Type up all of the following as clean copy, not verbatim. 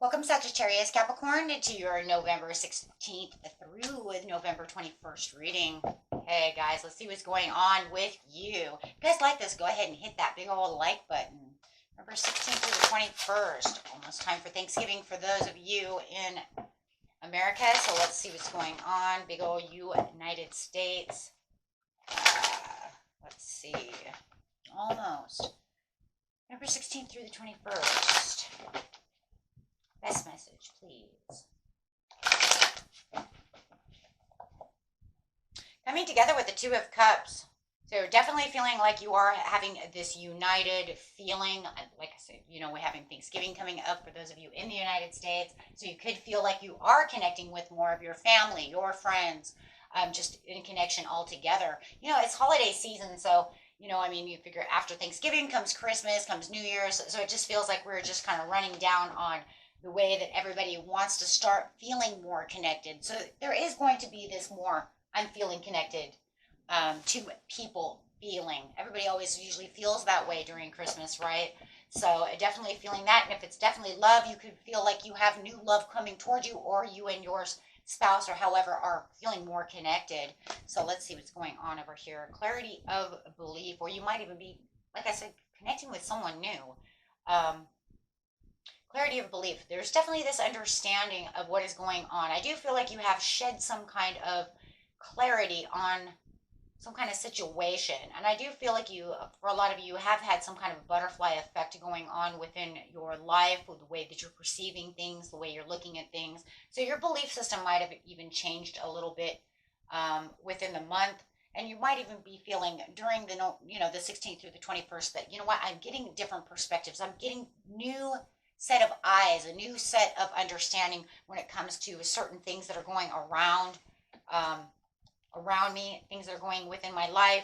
Welcome, Sagittarius, Capricorn, to your November 16th through November 21st reading. Hey, guys, let's see what's going on with you. If you guys like this, go ahead and hit that big old like button. November 16th through the 21st. Almost time for Thanksgiving for those of you in America. So let's see what's going on. Big old United States. Let's see. Almost. November 16th through the 21st. Best message, please. Coming together with the Two of Cups. So definitely feeling like you are having this united feeling. Like I said, we're having Thanksgiving coming up for those of you in the United States. So you could feel like you are connecting with more of your family, your friends, just in connection all together. It's holiday season, so you figure after Thanksgiving comes Christmas, comes New Year's. So it just feels like we're just kind of running down on the way that everybody wants to start feeling more connected. So there is going to be this more I'm feeling connected to people feeling. Everybody always usually feels that way during Christmas, right? So definitely feeling that. And if it's definitely love, you could feel like you have new love coming toward you, or you and your spouse or however are feeling more connected. So let's see what's going on over here. Clarity of belief, or you might even be, like I said, connecting with someone new. Clarity of belief. There's definitely this understanding of what is going on. I do feel like you have shed some kind of clarity on some kind of situation. And I do feel like for a lot of you, have had some kind of butterfly effect going on within your life, with the way that you're perceiving things, the way you're looking at things. So your belief system might have even changed a little bit within the month. And you might even be feeling during the 16th through the 21st that, I'm getting different perspectives. I'm getting new set of eyes, a new set of understanding when it comes to certain things that are going around me, things that are going within my life,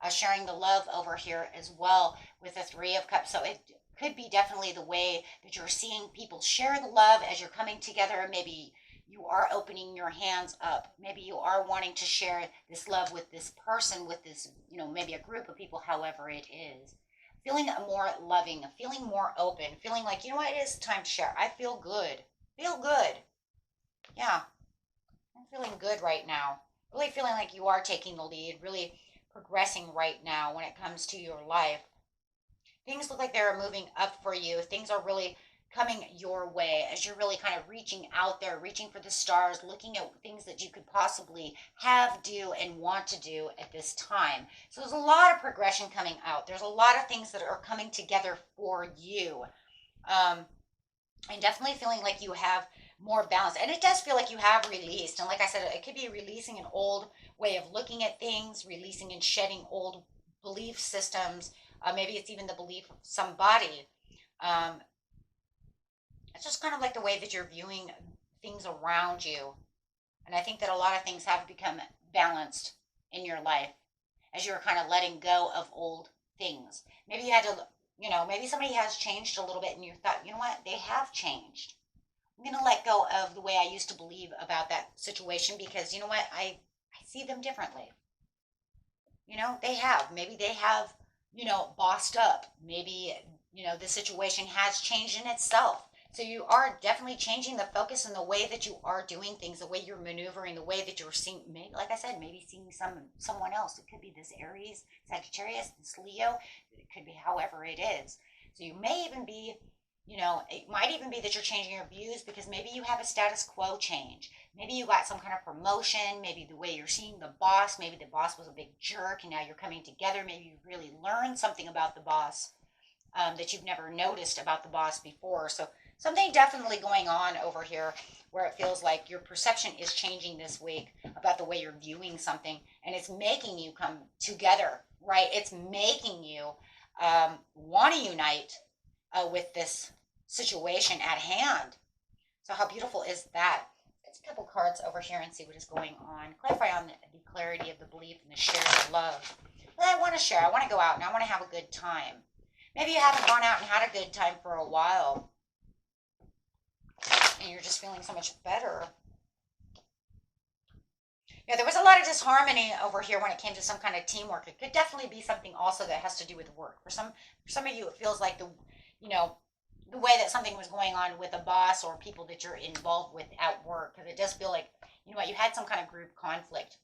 sharing the love over here as well with the Three of Cups. So it could be definitely the way that you're seeing people share the love as you're coming together. Maybe you are opening your hands up. Maybe you are wanting to share this love with this person, with this, maybe a group of people, however it is. Feeling more loving, feeling more open, feeling like, it is time to share. I feel good. Feel good. Yeah, I'm feeling good right now. Really feeling like you are taking the lead, really progressing right now when it comes to your life. Things look like they're moving up for you. Things are really coming your way as you're really kind of reaching out there, reaching for the stars, looking at things that you could possibly have, do, and want to do at this time. So there's a lot of progression coming out. There's a lot of things that are coming together for you. And definitely feeling like you have more balance. And it does feel like you have released. And like I said, it could be releasing an old way of looking at things, releasing and shedding old belief systems. Maybe it's even the belief of somebody. It's just kind of like the way that you're viewing things around you. And I think that a lot of things have become balanced in your life as you're kind of letting go of old things. Maybe you had to, maybe somebody has changed a little bit and you thought, they have changed. I'm going to let go of the way I used to believe about that situation because, I see them differently. They have. Maybe they have, bossed up. Maybe, the situation has changed in itself. So you are definitely changing the focus and the way that you are doing things, the way you're maneuvering, the way that you're seeing, maybe, like I said, maybe seeing someone else. It could be this Aries, Sagittarius, this Leo. It could be however it is. So you may even be, it might even be that you're changing your views because maybe you have a status quo change. Maybe you got some kind of promotion. Maybe the way you're seeing the boss, maybe the boss was a big jerk and now you're coming together. Maybe you really learned something about the boss that you've never noticed about the boss before. So something definitely going on over here where it feels like your perception is changing this week about the way you're viewing something, and it's making you come together, right? It's making you want to unite with this situation at hand. So how beautiful is that? Let's a couple cards over here and see what is going on. Clarify on the clarity of the belief and the share of love. Well, I want to share. I want to go out and I want to have a good time. Maybe you haven't gone out and had a good time for a while. And you're just feeling so much better. Yeah, there was a lot of disharmony over here when it came to some kind of teamwork. It could definitely be something also that has to do with work. For some of you, it feels like the way that something was going on with a boss or people that you're involved with at work, because it does feel like, you know what, you had some kind of group conflict.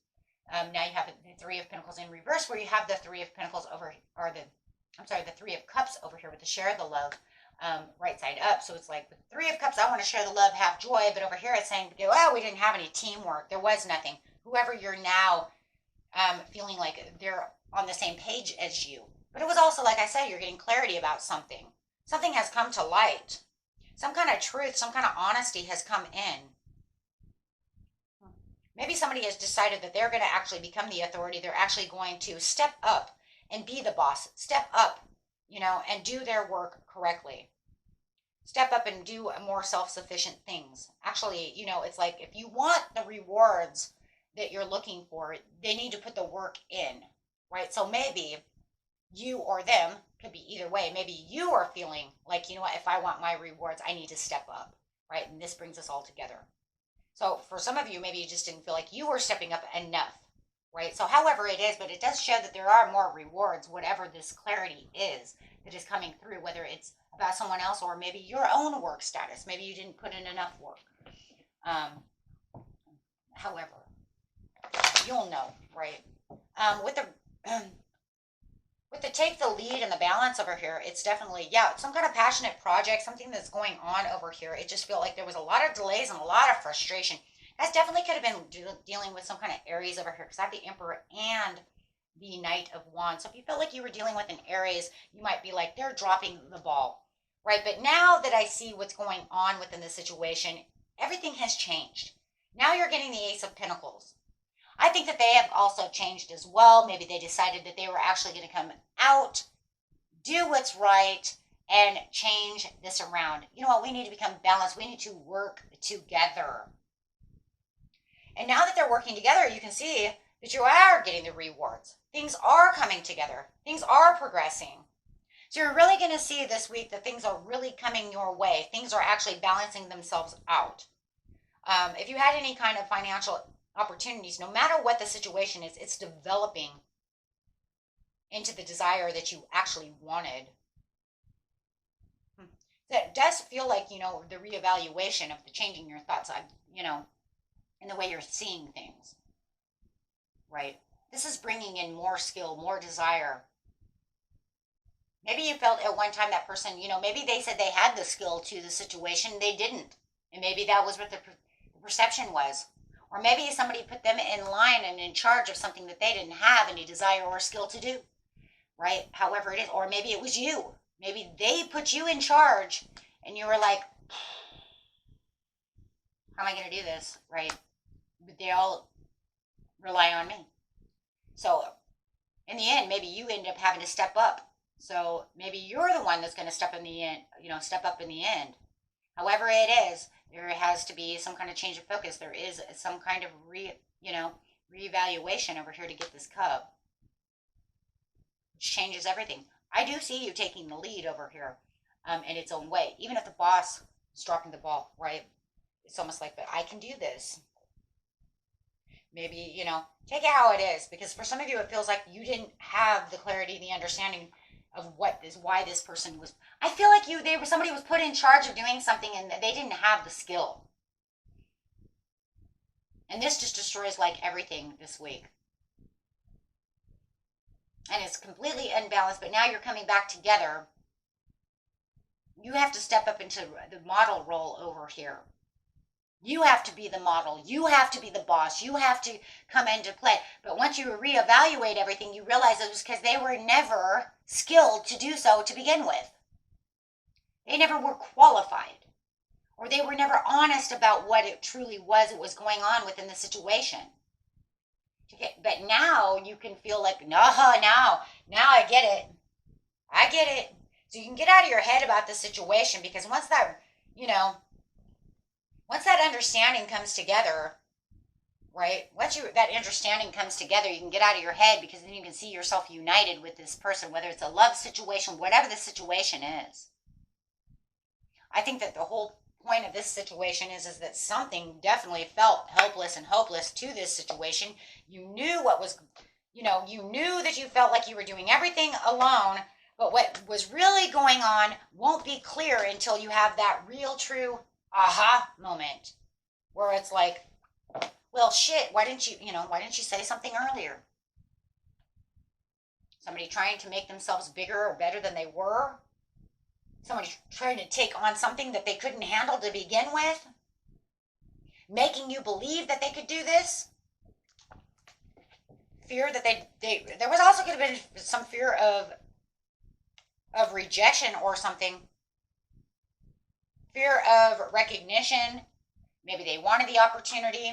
Now you have the Three of Pentacles in reverse, where you have the Three of Pentacles over, or the Three of Cups over here with the share the love, right side up. So it's like with Three of Cups, I want to share the love, have joy, but over here it's saying, well, we didn't have any teamwork. There was nothing. Whoever you're now feeling like they're on the same page as you. But it was also, like I said, you're getting clarity about something. Something has come to light. Some kind of truth, some kind of honesty has come in. Maybe somebody has decided that they're going to actually become the authority. They're actually going to step up and be the boss. Step up, you know, and do their work correctly. Step up and do more self-sufficient things. Actually, you know, it's like if you want the rewards that you're looking for, they need to put the work in, right? So maybe you or them, could be either way. Maybe you are feeling like, you know what, if I want my rewards, I need to step up, right? And this brings us all together. So for some of you, maybe you just didn't feel like you were stepping up enough, right? So however it is, but it does show that there are more rewards, whatever this clarity is that is coming through, whether it's about someone else or maybe your own work status. Maybe you didn't put in enough work. However, you'll know, right? With the take the lead and the balance over here, it's definitely, yeah, some kind of passionate project, something that's going on over here. It just felt like there was a lot of delays and a lot of frustration. That definitely could have been dealing with some kind of Aries over here, because I have the Emperor and the Knight of Wands. So if you felt like you were dealing with an Aries, you might be like, they're dropping the ball, right? But now that I see what's going on within the situation, everything has changed. Now you're getting the Ace of Pentacles. I think that they have also changed as well. Maybe they decided that they were actually going to come out, do what's right, and change this around. You know what? We need to become balanced. We need to work together. And now that they're working together, you can see that you are getting the rewards. Things are coming together. Things are progressing. So you're really going to see this week that things are really coming your way. Things are actually balancing themselves out. If you had any kind of financial opportunities, no matter what the situation is, it's developing into the desire that you actually wanted. That does feel like, you know, the reevaluation of the changing your thoughts, you know, in the way you're seeing things, right? This is bringing in more skill, more desire. Maybe you felt at one time that person, you know, maybe they said they had the skill to the situation, they didn't. And maybe that was what the perception was. Or maybe somebody put them in line and in charge of something that they didn't have any desire or skill to do, right? However it is. Or maybe it was you. Maybe they put you in charge and you were like, how am I going to do this, right? But they all rely on me. So in the end, maybe you end up having to step up. So maybe you're the one that's going to step in the end, you know, step up in the end. However it is, there has to be some kind of change of focus. There is some kind of reevaluation over here to get this cub, which changes everything. I do see you taking the lead over here in its own way. Even if the boss is dropping the ball, right? It's almost like, but I can do this. Maybe, you know, take it how it is. Because for some of you, it feels like you didn't have the clarity, the understanding of why this person was. I feel like somebody was put in charge of doing something and they didn't have the skill. And this just destroys like everything this week. And it's completely unbalanced, but now you're coming back together. You have to step up into the model role over here. You have to be the model. You have to be the boss. You have to come into play. But once you reevaluate everything, you realize it was because they were never skilled to do so to begin with. They never were qualified. Or they were never honest about what it truly was that was going on within the situation. But now you can feel like, no, now I get it. I get it. So you can get out of your head about the situation, because once that, once that understanding comes together, right? Once that understanding comes together, you can get out of your head, because then you can see yourself united with this person, whether it's a love situation, whatever the situation is. I think that the whole point of this situation is that something definitely felt helpless and hopeless to this situation. You knew what was, you knew that you felt like you were doing everything alone, But what was really going on won't be clear until you have that real true aha moment where it's like, well, shit, why didn't you say something earlier? Somebody trying to make themselves bigger or better than they were? Somebody trying to take on something that they couldn't handle to begin with? Making you believe that they could do this? Fear that there was also could have been some fear of rejection or something. Fear of recognition. Maybe they wanted the opportunity.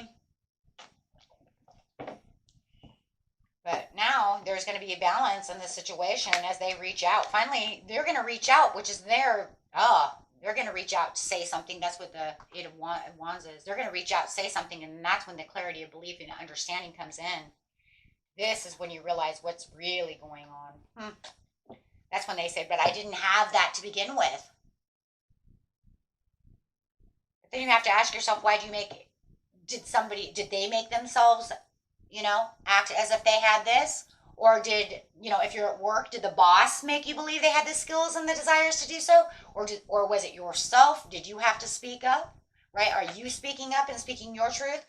But now there's going to be a balance in the situation as they reach out. Finally, they're going to reach out, which is they're going to reach out to say something. That's what the Eight of Wands is. They're going to reach out, say something, and that's when the clarity of belief and understanding comes in. This is when you realize what's really going on. That's when they said, but I didn't have that to begin with. But then you have to ask yourself, why do you make, did they make themselves, act as if they had this? Or did, if you're at work, did the boss make you believe they had the skills and the desires to do so? Or was it yourself? Did you have to speak up, right? Are you speaking up and speaking your truth?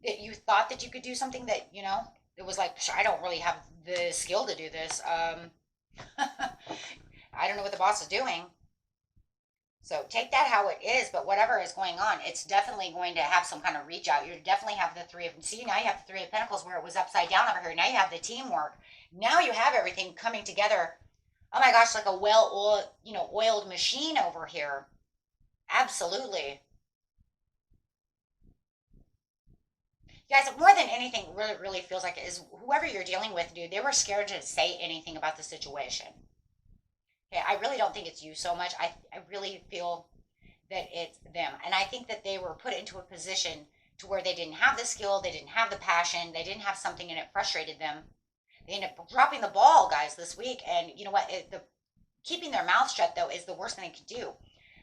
That you thought that you could do something that, it was like, I don't really have the skill to do this. I don't know what the boss is doing. So take that how it is, but whatever is going on, it's definitely going to have some kind of reach out. You definitely have the see, now you have the Three of Pentacles where it was upside down over here. Now you have the teamwork. Now you have everything coming together. Oh my gosh, like a oiled machine over here. Absolutely. Guys, more than anything, really, really feels like it is whoever you're dealing with, dude, they were scared to say anything about the situation. Okay, I really don't think it's you so much. I really feel that it's them. And I think that they were put into a position to where they didn't have the skill, they didn't have the passion, they didn't have something, and it frustrated them. They ended up dropping the ball, guys, this week. And you know what? Keeping their mouth shut, though, is the worst thing they can do.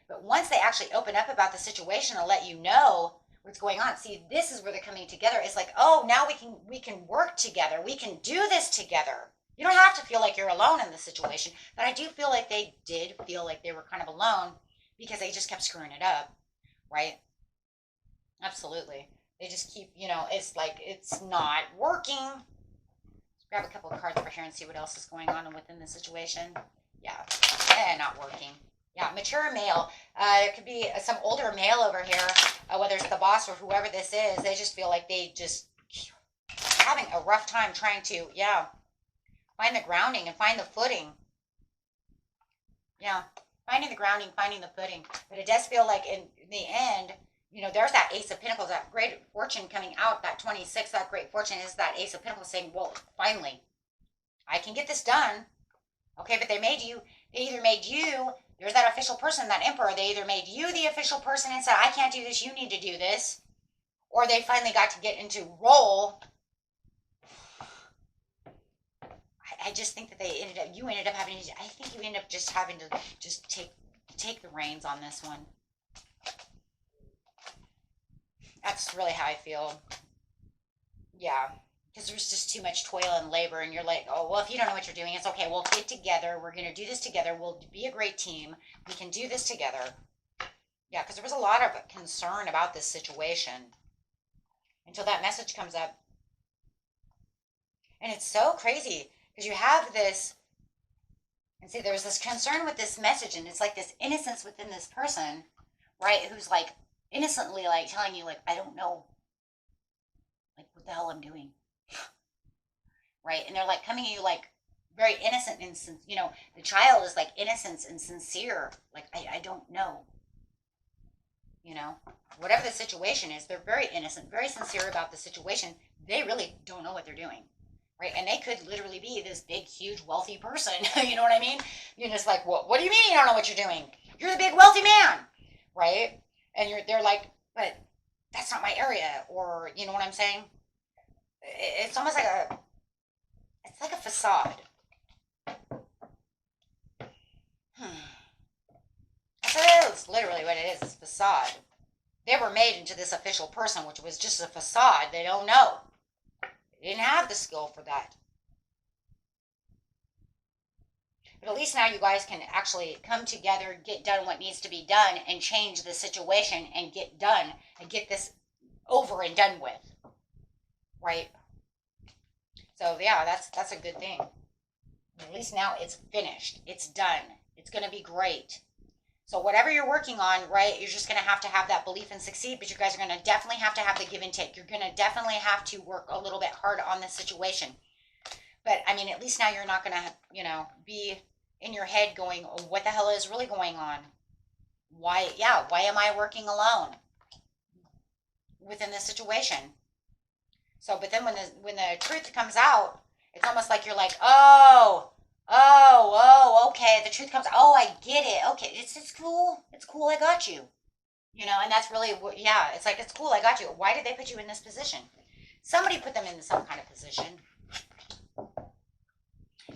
But once they actually open up about the situation and let you know what's going on, see, this is where they're coming together. It's like, oh, now we can work together. We can do this together. You don't have to feel like you're alone in this situation. But I do feel like they did feel like they were kind of alone because they just kept screwing it up, right? Absolutely. They just keep, it's like it's not working. Let's grab a couple of cards over here and see what else is going on within the situation. Yeah, not working. Yeah, mature male. It could be some older male over here, whether it's the boss or whoever this is. They just feel like they just having a rough time trying to, find the grounding and find the footing. Yeah, finding the grounding, finding the footing. But it does feel like in the end, there's that Ace of Pentacles, that great fortune coming out, that 26, that great fortune is that Ace of Pentacles saying, well, finally, I can get this done. Okay, but they either made you, there's that official person, that emperor, they either made you the official person and said, I can't do this, you need to do this. Or they finally got to get into role. I just think that you ended up having to just take the reins on this one. That's really how I feel. Yeah. Because there's just too much toil and labor, and you're like, oh, well, if you don't know what you're doing, it's okay. We'll get together. We're going to do this together. We'll be a great team. We can do this together. Yeah, because there was a lot of concern about this situation until that message comes up. And it's so crazy because you have this, and see, there's this concern with this message, and it's like this innocence within this person, right, who's like innocently like telling you, like, I don't know, like, what the hell I'm doing. Right? And they're like coming at you like very innocent and, the child is like innocent and sincere. Like, I don't know. Whatever the situation is, they're very innocent, very sincere about the situation. They really don't know what they're doing. Right? And they could literally be this big, huge, wealthy person. You know what I mean? You're just like, what do you mean you don't know what you're doing? You're the big, wealthy man. Right? And they're like, but that's not my area. Or, you know what I'm saying? It's almost like it's like a facade. That's literally what it is. It's a facade. They were made into this official person, which was just a facade. They don't know. They didn't have the skill for that. But at least now you guys can actually come together, get done what needs to be done, and change the situation and get done and get this over and done with. Right? So yeah, that's a good thing. At least now it's finished. It's done. It's going to be great. So whatever you're working on, right, you're just going to have that belief and succeed, but you guys are going to definitely have to have the give and take. You're going to definitely have to work a little bit hard on this situation. But, I mean, at least now you're not going to, be in your head going, oh, what the hell is really going on? Why am I working alone within this situation? So, but then when the truth comes out, it's almost like you're like, okay, the truth comes, I get it, okay, it's cool, I got you, and that's really what, it's like, it's cool, I got you. Why did they put you in this position? Somebody put them in some kind of position.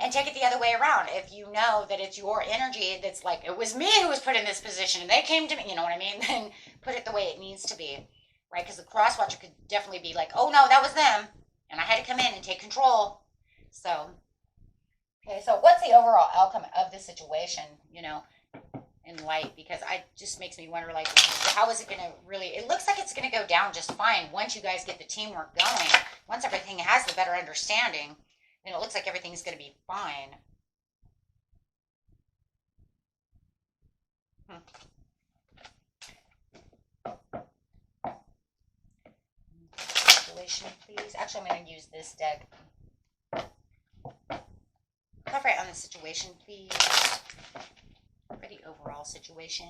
And take it the other way around. If you know that it's your energy that's like, it was me who was put in this position and they came to me, you know what I mean? Then put it the way it needs to be, right? Because the cross-watcher could definitely be like, oh no, that was them. And I had to come in and take control. So, okay, so what's the overall outcome of the situation, in light? Because it just makes me wonder, like, how is it going to really, it looks like it's going to go down just fine once you guys get the teamwork going. Once everything has the better understanding, then it looks like everything's going to be fine. Situation, please. Actually, I'm going to use this deck. Cover it on the situation, please. For the overall situation.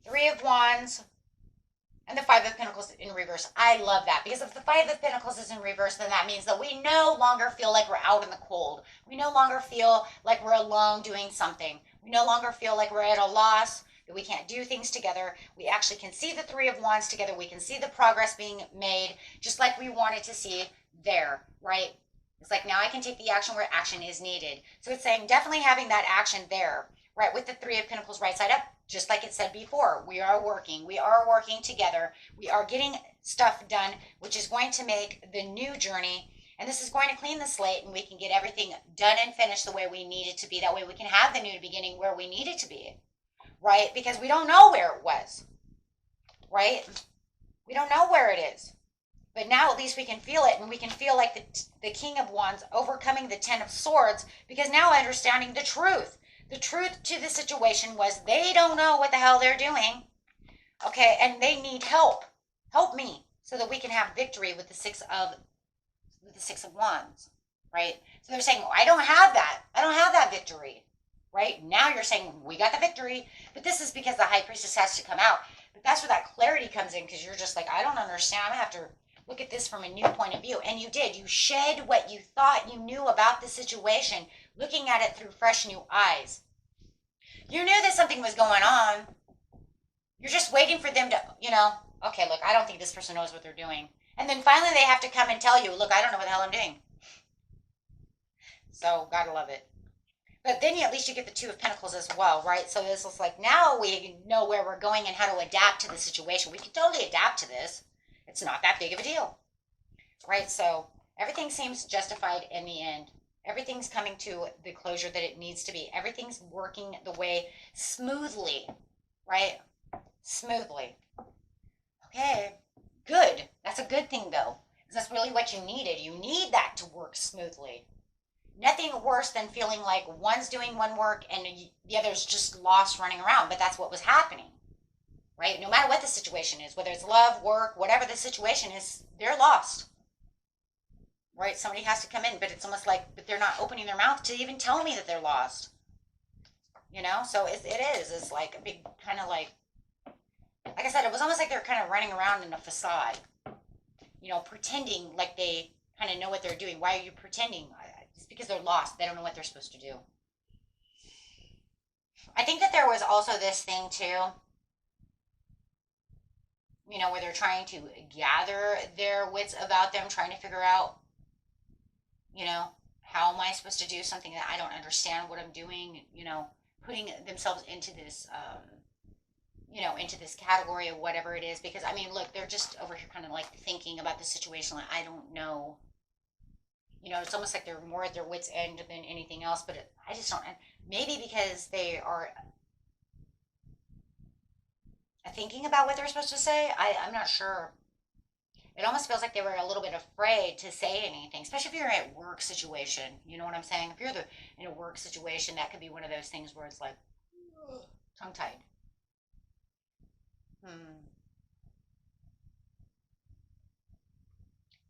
Three of Wands and the Five of Pentacles in reverse. I love that, because if the Five of Pentacles is in reverse, then that means that we no longer feel like we're out in the cold. We no longer feel like we're alone doing something. We no longer feel like we're at a loss, that we can't do things together. We actually can see the Three of Wands together. We can see the progress being made, just like we wanted to see there, right? It's like, now I can take the action where action is needed. So it's saying definitely having that action there, right? With the Three of Pentacles right side up, just like it said before, we are working together. We are getting stuff done, which is going to make the new journey, and this is going to clean the slate, and we can get everything done and finished the way we need it to be. That way we can have the new beginning where we need it to be, right? Because we don't know where it was, right? We don't know where it is. But now at least we can feel it, and we can feel like the King of Wands overcoming the Ten of Swords, because now understanding the truth. The truth to the situation was they don't know what the hell they're doing, okay, and they need help. Help me, so that we can have victory with the Six of Wands, right? So they're saying, well, I don't have that victory, right? Now you're saying, we got the victory, but this is because the High Priestess has to come out. But that's where that clarity comes in, because you're just like, I don't understand. I have to look at this from a new point of view. And you did. You shed what you thought you knew about the situation, looking at it through fresh new eyes. You knew that something was going on. You're just waiting for them to, okay, look, I don't think this person knows what they're doing. And then finally they have to come and tell you, look, I don't know what the hell I'm doing. So, gotta love it. But then at least you get the Two of Pentacles as well, right? So this is like, now we know where we're going and how to adapt to the situation. We can totally adapt to this. It's not that big of a deal, right? So everything seems justified in the end. Everything's coming to the closure that it needs to be. Everything's working the way smoothly, right? Smoothly. Okay, good. That's a good thing, though, because that's really what you needed. You need that to work smoothly. Nothing worse than feeling like one's doing one work and the other's just lost running around, but that's what was happening, right? No matter what the situation is, whether it's love, work, whatever the situation is, they're lost, right? Somebody has to come in, but it's almost like, but they're not opening their mouth to even tell me that they're lost, So it is. It's like a big kind of like I said, it was almost like they're kind of running around in a facade, pretending like they kind of know what they're doing. Why are you pretending? It's because they're lost. They don't know what they're supposed to do. I think that there was also this thing too, where they're trying to gather their wits about them, trying to figure out, how am I supposed to do something that I don't understand what I'm doing, putting themselves into this, you know, into this category of whatever it is. Because, I mean, look, they're just over here kind of like thinking about the situation like, I don't know. You know, it's almost like they're more at their wits' end than anything else. But I just don't. Maybe because they are thinking about what they're supposed to say. I'm not sure. It almost feels like they were a little bit afraid to say anything, especially if you're at work situation. You know what I'm saying? If you're in a work situation, that could be one of those things where it's like tongue tied. Hmm.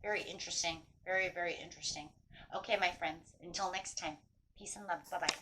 Very interesting. Very, very interesting. Okay, my friends. Until next time. Peace and love. Bye bye.